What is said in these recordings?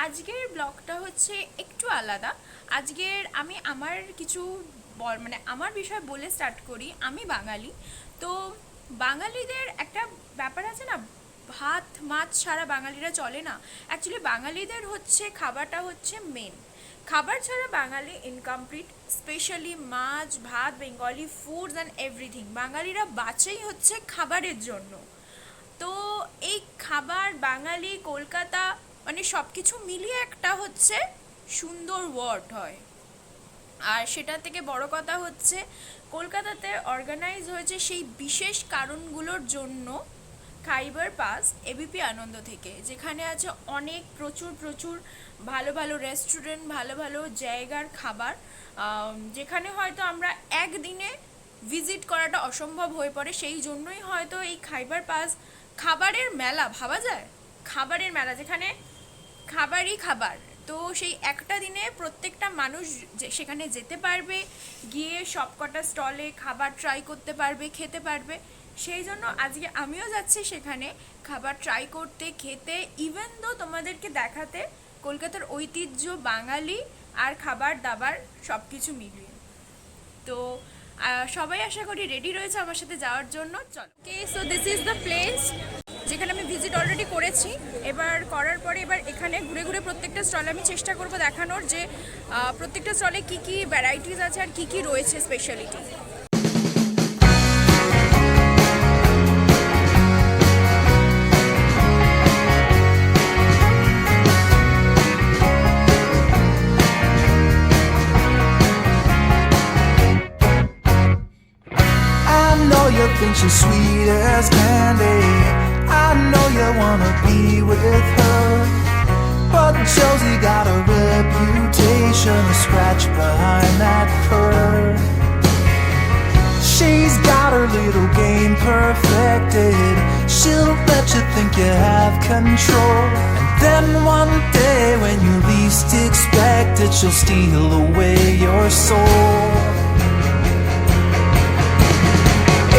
আজকের ব্লগটা হচ্ছে একটু আলাদা। আজকের আমি আমার কিছু মানে আমার বিষয় বলে স্টার্ট করি। আমি বাঙালি। তো বাঙালিদের একটা ব্যাপার আছে না, ভাত মাছ ছাড়া বাঙালিরা চলে না। অ্যাকচুয়ালি বাঙালিদের হচ্ছে খাবারটা হচ্ছে মেন। খাবার ছাড়া বাঙালি ইনকমপ্লিট। স্পেশালি মাছ ভাত বেঙ্গলি ফুডস অ্যান্ড এভরিথিং, বাঙালিরা বাঁচেই হচ্ছে খাবারের জন্য। তো এই খাবার বাঙালি কলকাতা মানে সব কিছু মিলিয়ে একটা হচ্ছে সুন্দর ওয়ার্ড হয়। আর সেটা থেকে বড় কথা হচ্ছে কলকাতাতে অর্গানাইজ হয়েছে সেই বিশেষ কারণগুলোর জন্য খাইবার পাস এবিপি আনন্দ থেকে, যেখানে আছে অনেক প্রচুর প্রচুর ভালো ভালো রেস্টুরেন্ট, ভালো ভালো জায়গার খাবার, যেখানে হয়তো আমরা একদিনে ভিজিট করাটা অসম্ভব হয়ে পড়ে। সেই জন্যই হয়তো এই খাইবার পাস খাবারের মেলা ভাবা যায়। খাবারের মেলা যেখানে খাবারই খাবার। তো সেই একটা দিনে প্রত্যেকটা মানুষ সেখানে যেতে পারবে, গিয়ে সবকটা স্টলে খাবার ট্রাই করতে পারবে, খেতে পারবে। সেই জন্য আজকে আমিও যাচ্ছি সেখানে খাবার ট্রাই করতে, খেতে, ইভেন তো তোমাদেরকে দেখাতে কলকাতার ঐতিহ্য বাঙালি আর খাবার দাবার সব কিছু মিলিয়ে। তো সবাই আশা করি রেডি রয়েছে আমার সাথে যাওয়ার জন্য। চলো, okay, so this is the place যেখানে আমি ভিজিট অলরেডি করেছি। এবার করার পরে এবার এখানে ঘুরে ঘুরে প্রত্যেকটা স্টলে আমি চেষ্টা করব দেখানোর যে প্রত্যেকটা স্টলে কী কী ভ্যারাইটিস আছে আর কী কী রয়েছে speciality. I know you think she's sweet as candy. I know you wanna be with her, but Josie got a reputation to scratch behind that purr. She's got her little game perfected. She'll let you think you have control, and then one day when you least expect it, she'll steal away your soul.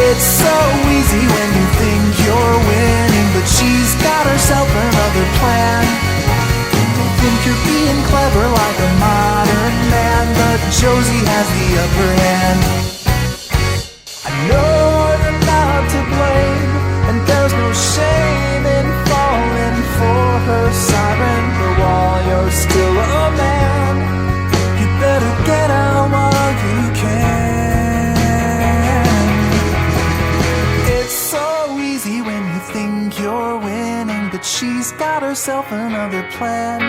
It's so easy when you think you're winning, but she's got herself another plan. You think you're being clever like a modern man, but Josie has the upper hand. I know you're not to blame, and there's no shame in falling for her siren, but while you're still a man, you better get out while you can. You're winning, but she's got herself another plan.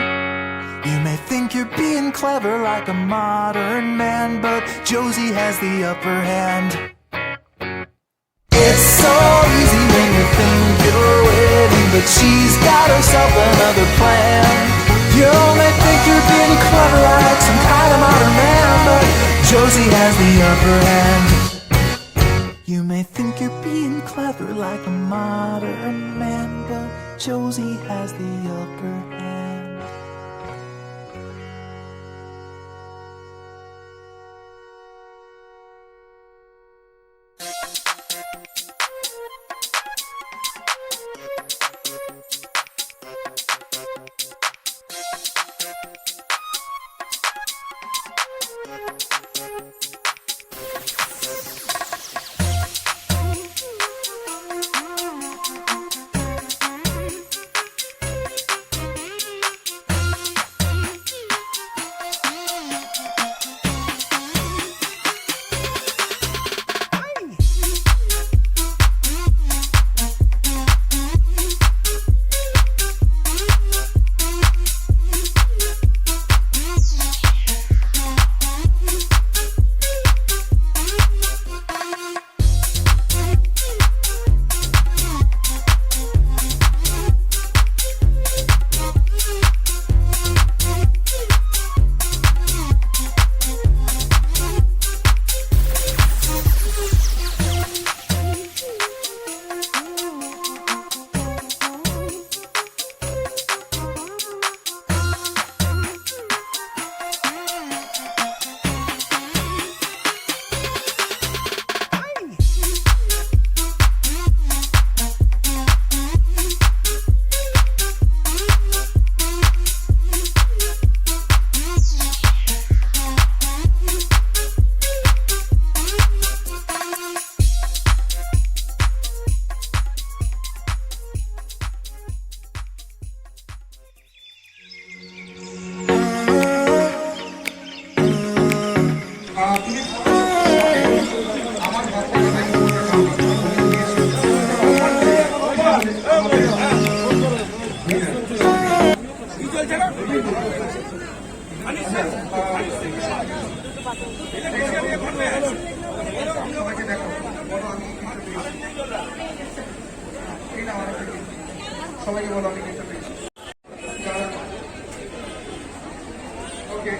You may think you're being clever like a modern man, but Josie has the upper hand. It's so easy when you think you're winning, but she's got herself another plan. You may think you're being clever like some kind of modern man, but Josie has the upper hand. You may think you're being clever like a modern man, but Josie has the upper hand. সবাইকে দেখো সবাইকে বলো আমি কিন্তু ওকে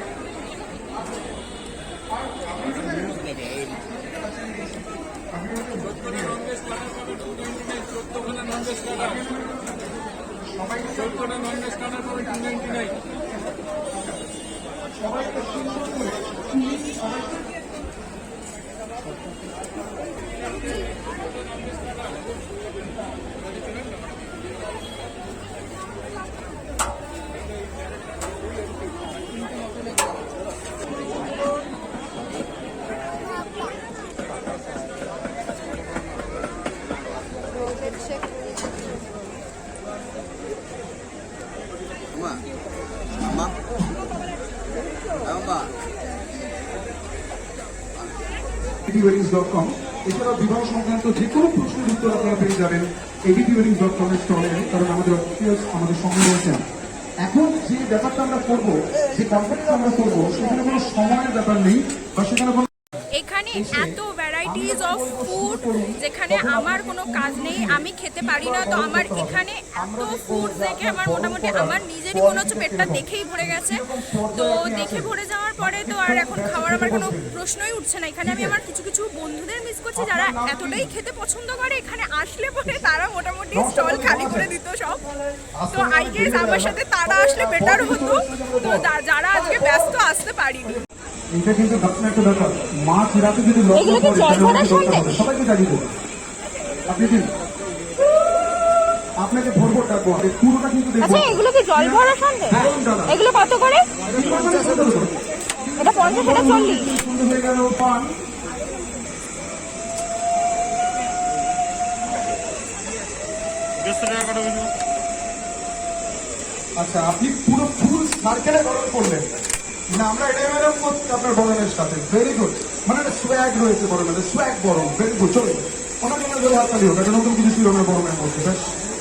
abtweddings.com এছাড়াও বিবাহ সংক্রান্ত যে কোনো প্রশ্নের উত্তর আপনারা পেয়ে যাবেন abtweddings.com এর স্টলে, কারণ আমাদের অফিসিয়ালস আমাদের সঙ্গে রয়েছেন। এখন যে ব্যাপারটা আমরা করবো, যে কনফারেন্স আমরা করবো, সেখানে কোনো সময়ের ব্যাপার নেই বা সেখানে কোনো এখানে এত ভ্যারাইটিস অফ ফুড, যেখানে আমার কোনো কাজ নেই, আমি খেতে পারি না, তো আমার এখানে এত ফুড দেখে আমার মোটামুটি আমার নিজেরই মনে হচ্ছে পেটটা দেখেই ভরে গেছে। তো দেখে ভরে যাওয়ার পরে তো আর এখন খাওয়ার আমার কোনো প্রশ্নই উঠছে না। এখানে আমি আমার কিছু কিছু বন্ধুদের মিস করছি যারা এতটাই খেতে পছন্দ করে, এখানে আসলে পরে তারা মোটামুটি স্টল খালি করে দিত সব। তো আই গেস আমার সাথে তারা আসলে বেটার হতো, তো যারা আজকে ব্যস্ত আসতে পারিনি। এটা কিন্তু একটা ব্যাপার, মাছ রাতে যদি সবাইকে জানিয়ে দেবো। আপনি কি আপনাকে ভরবো ডাকবো, আমি পুরোটা কিন্তু দেখবো। আচ্ছা, এগুলো কি জল ভরা সন্দেশ? এগুলো কত করে? এটা 50, এটা 40। সুন্দর হয়ে গেল পান। আচ্ছা, আপনি পুরো ফুল সার্কেলে গরম করলেন না? আমরা এটাই ম্যাডাম আপনার বরণের সাথে ভেরি গুড, মানে সোয়াগ রয়েছে বরণের, সোয়াগ বরণ, ভেরি গুড। চলো ওনার জন্য যদি হাততালি হোক, এটা নতুন কিছু ছিল না বরণের মধ্যে, বেশ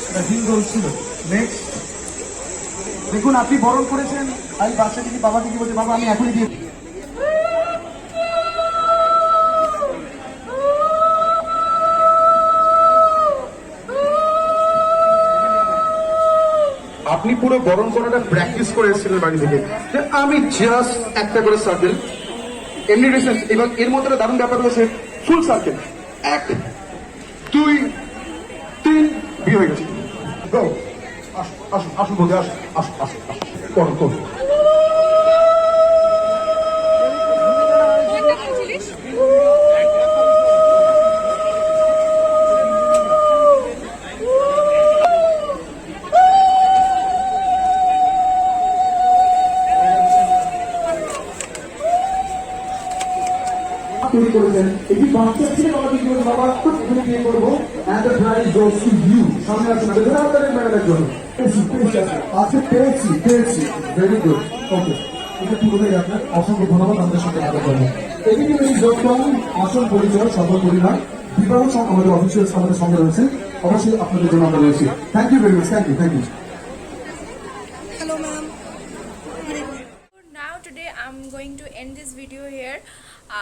এটা হিন্দোল ছিল। নেক্সট দেখুন, আপনি বরণ করেছেন, আমি বাচ্চাকে কি বাবাকে কি বলছে, বাবা আমি এখনই দিয়ে আপনি পুরো বরণ করাটা প্র্যাকটিস করে এসেছিলেন বাড়ি থেকে, যে আমি জাস্ট একটা করে সার্কেল এমনি ডিস্টেন্স। এবার এর মধ্যে একটা দারুণ ব্যাপার রয়েছে, ফুল সার্কেল 1 2 3 বিয়ে হয়ে গেছে। গো আসুন আসুন আসুন বলতে আসুন আসুন আসুন আসুন করুন করুন। তৈরি করেছেন এটি বাচ্চা ছিল, বাবা কি করবো, বাবা এখানে বিয়ে করবো, and the prize goes to you। সামনে আসুন, আপনাদের আপনাদের ম্যাডামের জন্য আচ্ছা পেয়েছি পেয়েছি, ভেরি গুড, ওকে। এটা পুরোটাই আপনার, অসংখ্য ধন্যবাদ আমাদের সঙ্গে কথা বলবেন। abtweddings.com আসল পরিচয় সর্বপরিমাণ বিবাহ আমাদের অফিসিয়ালস আমাদের সঙ্গে রয়েছে, অবশ্যই আপনাদের জন্য আমরা রয়েছি। Thank you very much, thank you thank you. Now today I'm going to end this video here.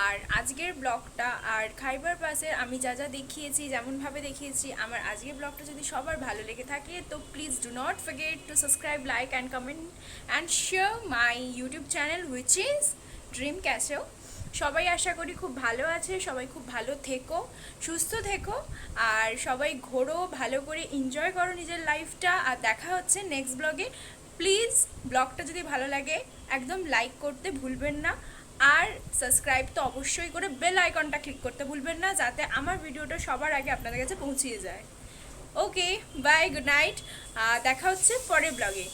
আর আজকের ব্লগটা আর খাইবার পাসের আমি যা যা দেখিয়েছি, যেমনভাবে দেখিয়েছি, আমার আজকের ব্লগটা যদি সবার ভালো লেগে থাকে তো please do not forget to subscribe, like and comment and share my YouTube channel which is dream ক্যাসেও। সবাই আশা করি খুব ভালো আছে, সবাই খুব ভালো থেকো, সুস্থ থেকো, আর সবাই ঘোরো, ভালো করে এনজয় করো নিজের লাইফটা। আর দেখা হচ্ছে নেক্সট ব্লগে। প্লিজ ব্লগটা যদি ভালো লাগে একদম লাইক করতে ভুলবেন না, আর সাবস্ক্রাইব তো অবশ্যই করে বেল আইকনটা ক্লিক করতে ভুলবেন না, যাতে আমার ভিডিওটা সবার আগে আপনাদের কাছে পৌঁছিয়ে যায়। ওকে, বাই, গুড নাইট, দেখা হচ্ছে পরের ব্লগে।